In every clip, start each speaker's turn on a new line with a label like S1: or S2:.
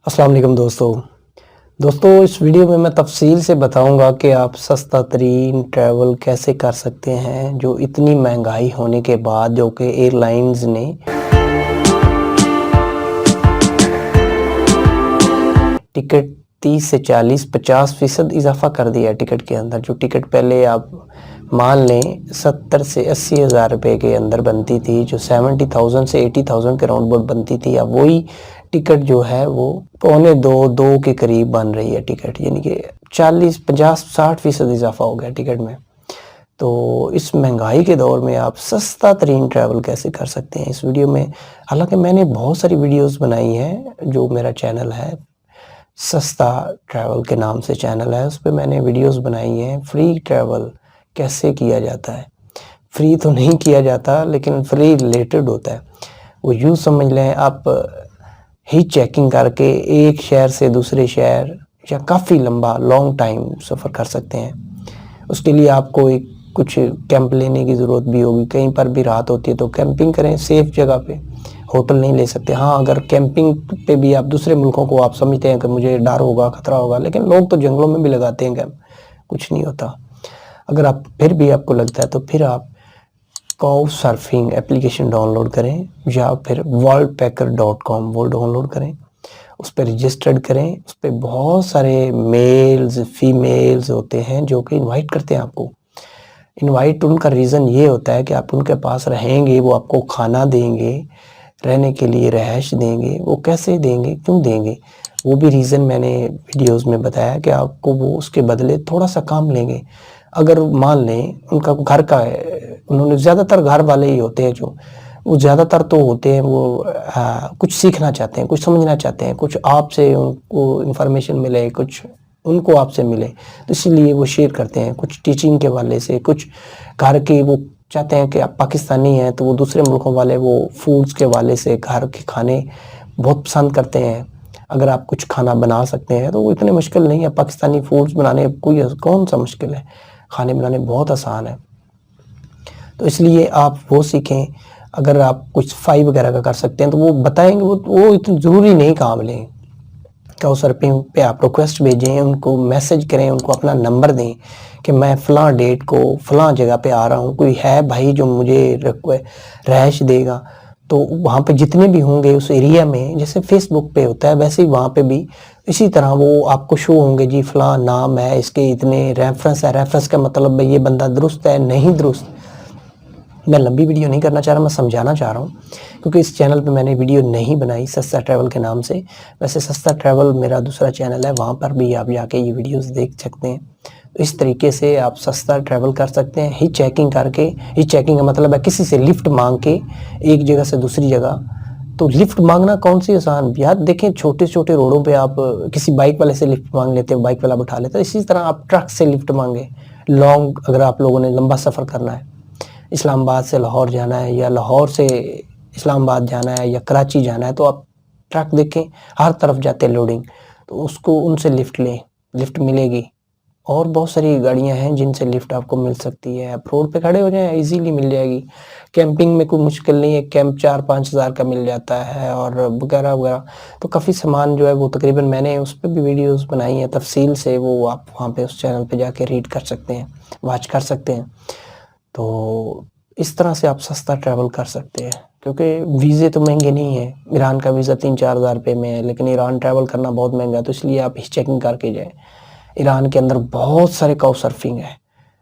S1: अस्सलाम वालेकुम दोस्तों इस वीडियो में मैं तफसील से बताऊंगा कि आप सस्ता तरीन ट्रैवल कैसे कर सकते हैं जो इतनी महंगाई होने के बाद, जो कि एयरलाइंस ने टिकट 30 से 40-50% इजाफा कर दिया है टिकट के अंदर। जो टिकट पहले आप मान लें 70 से 80 हज़ार रुपये के अंदर बनती थी, जो 70,000 से 80,000 के राउंड अबाउट बनती थी, अब वही टिकट जो है वो पौने दो के करीब बन रही है टिकट, यानी कि 40-50-60% इजाफा हो गया टिकट में। तो इस महंगाई के दौर में आप सस्ता तरीन ट्रैवल कैसे कर सकते हैं इस वीडियो में। हालांकि मैंने बहुत सारी वीडियोस बनाई हैं, जो मेरा चैनल है सस्ता ट्रैवल के नाम से चैनल है, उस पर मैंने वीडियोस बनाई हैं फ्री ट्रैवल कैसे किया जाता है। फ्री तो नहीं किया जाता, लेकिन फ्री रिलेटेड होता है। वो यूँ समझ लें, आप ही चेकिंग करके एक शहर से दूसरे शहर या काफ़ी लंबा लॉन्ग टाइम सफ़र कर सकते हैं। उसके लिए आपको एक कुछ कैंप लेने की ज़रूरत भी होगी। कहीं पर भी रात होती है तो कैंपिंग करें सेफ़ जगह पे, होटल नहीं ले सकते। हाँ, अगर कैंपिंग पे भी आप दूसरे मुल्कों को आप समझते हैं कि मुझे डर होगा, ख़तरा होगा, लेकिन लोग तो जंगलों में भी लगाते हैं कैंप, कुछ नहीं होता। अगर आप फिर भी आपको लगता है तो फिर आप काउ सर्फिंग एप्लीकेशन डाउनलोड करें या फिर worldpacker.com वो डाउनलोड करें, उस पर रजिस्टर्ड करें। उस पर बहुत सारे मेल्स फीमेल्स होते हैं जो कि इनवाइट करते हैं आपको। इनवाइट उनका रीज़न ये होता है कि आप उनके पास रहेंगे, वो आपको खाना देंगे, रहने के लिए रहायश देंगे। वो कैसे देंगे, क्यों देंगे, वो भी रीज़न मैंने वीडियोस में बताया कि आपको वो उसके बदले थोड़ा सा काम लेंगे। अगर मान लें उनका घर का है, उन्होंने ज़्यादातर घर वाले ही होते हैं, जो वो ज़्यादातर तो होते हैं वो कुछ सीखना चाहते हैं, कुछ समझना चाहते हैं, कुछ आपसे उनको इन्फॉर्मेशन मिले, कुछ उनको आपसे मिले, तो इसीलिए वो शेयर करते हैं। कुछ टीचिंग के वाले से, कुछ घर के, वो चाहते हैं कि आप पाकिस्तानी हैं तो वो दूसरे मुल्कों वाले वो फूड्स के वाले से घर के खाने बहुत पसंद करते हैं। अगर आप कुछ खाना बना सकते हैं तो वो इतने मुश्किल नहीं है। पाकिस्तानी फूड्स बनाने कोई कौन सा मुश्किल है, खाने बनाने बहुत आसान है। तो इसलिए आप वो सीखें। अगर आप कुछ सफाई वगैरह का कर सकते हैं तो वो बताएंगे, वो इतना ज़रूरी नहीं काम लें। काउ सर्फिंग पे आप रिक्वेस्ट भेजें, उनको मैसेज करें, उनको अपना नंबर दें कि मैं फ़लाँ डेट को फ़लाँ जगह पे आ रहा हूँ, कोई है भाई जो मुझे रहायश देगा। तो वहाँ पे जितने भी होंगे उस एरिया में, जैसे फेसबुक पे होता है वैसे ही वहाँ पे भी इसी तरह वो आपको शो होंगे, जी फ़लाँ नाम है, इसके इतने रेफरेंस है। रेफरेंस का मतलब भाई ये बंदा दुरुस्त है नहीं दुरुस्त। मैं लंबी वीडियो नहीं करना चाह रहा, मैं समझाना चाह रहा हूँ, क्योंकि इस चैनल पे मैंने वीडियो नहीं बनाई सस्ता ट्रैवल के नाम से। वैसे सस्ता ट्रैवल मेरा दूसरा चैनल है, वहाँ पर भी आप जाके ये वीडियोस देख सकते हैं। तो इस तरीके से आप सस्ता ट्रैवल कर सकते हैं ही चेकिंग करके। ही चेकिंग का मतलब है किसी से लिफ्ट मांग के एक जगह से दूसरी जगह। तो लिफ्ट मांगना कौन सी आसान यार, देखें छोटे छोटे रोडों पे आप किसी बाइक वाले से लिफ्ट मांग लेते हो, बाइक वाला बैठा लेता है। इसी तरह आप ट्रक से लिफ्ट मांगे। लॉन्ग, अगर आप लोगों ने लंबा सफ़र करना है, इस्लामाबाद से लाहौर जाना है या लाहौर से इस्लामाबाद जाना है या कराची जाना है, तो आप ट्रक देखें हर तरफ जाते हैं लोडिंग, तो उसको उनसे लिफ्ट लें, लिफ्ट मिलेगी। और बहुत सारी गाड़ियां हैं जिनसे लिफ्ट आपको मिल सकती है। आप रोड पे खड़े हो जाएं, इजीली मिल जाएगी। कैंपिंग में कोई मुश्किल नहीं है, कैंप 4-5 हज़ार का मिल जाता है और वगैरह वगैरह। तो काफ़ी सामान जो है वो तकरीबन मैंने उस पर भी वीडियोस बनाई हैं तफसील से, वो आप वहाँ पे उस चैनल पे जाके रीड कर सकते हैं, वॉच कर सकते हैं। तो इस तरह से आप सस्ता ट्रैवल कर सकते हैं, क्योंकि वीज़े तो महंगे नहीं हैं। ईरान का वीज़ा 3-4 हज़ार रुपये में है, लेकिन ईरान ट्रैवल करना बहुत महंगा है। तो इसलिए आप ही चेकिंग करके जाएँ। ईरान के अंदर बहुत सारे काउ सर्फिंग है,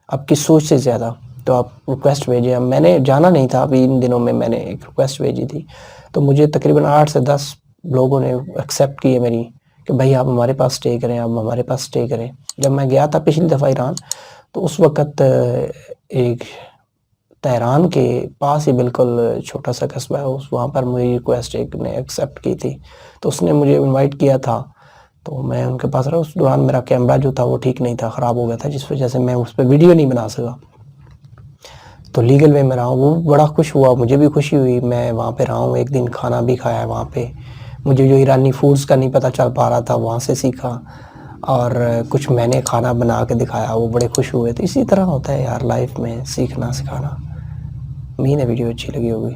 S1: आपकी सोच से ज़्यादा। तो आप रिक्वेस्ट भेजें। मैंने जाना नहीं था, अभी इन दिनों में मैंने एक रिक्वेस्ट भेजी थी, तो मुझे तकरीबन 8 से 10 लोगों ने एक्सेप्ट की है मेरी कि भाई आप हमारे पास स्टे करें, आप हमारे पास स्टे करें। जब मैं गया था पिछली दफ़ा ईरान, तो उस वक़्त एक तेहरान के पास ही बिल्कुल छोटा सा कस्बा है, उस वहाँ पर मेरी रिक्वेस्ट एक ने एक्सेप्ट की थी, तो उसने मुझे इनवाइट किया था। तो मैं उनके पास रहा। उस दौरान मेरा कैमरा जो था वो ठीक नहीं था, ख़राब हो गया था, जिस वजह से मैं उस पर वीडियो नहीं बना सका। तो लीगल वे में रहा हूँ, वो बड़ा खुश हुआ, मुझे भी खुशी हुई। मैं वहाँ पे रहा हूँ, एक दिन खाना भी खाया है वहाँ पे। मुझे जो ईरानी फूड्स का नहीं पता चल पा रहा था, वहाँ से सीखा, और कुछ मैंने खाना बना के दिखाया, वो बड़े खुश हुए। तो इसी तरह होता है यार लाइफ में, सीखना सिखाना। उम्मीद है वीडियो अच्छी लगी होगी।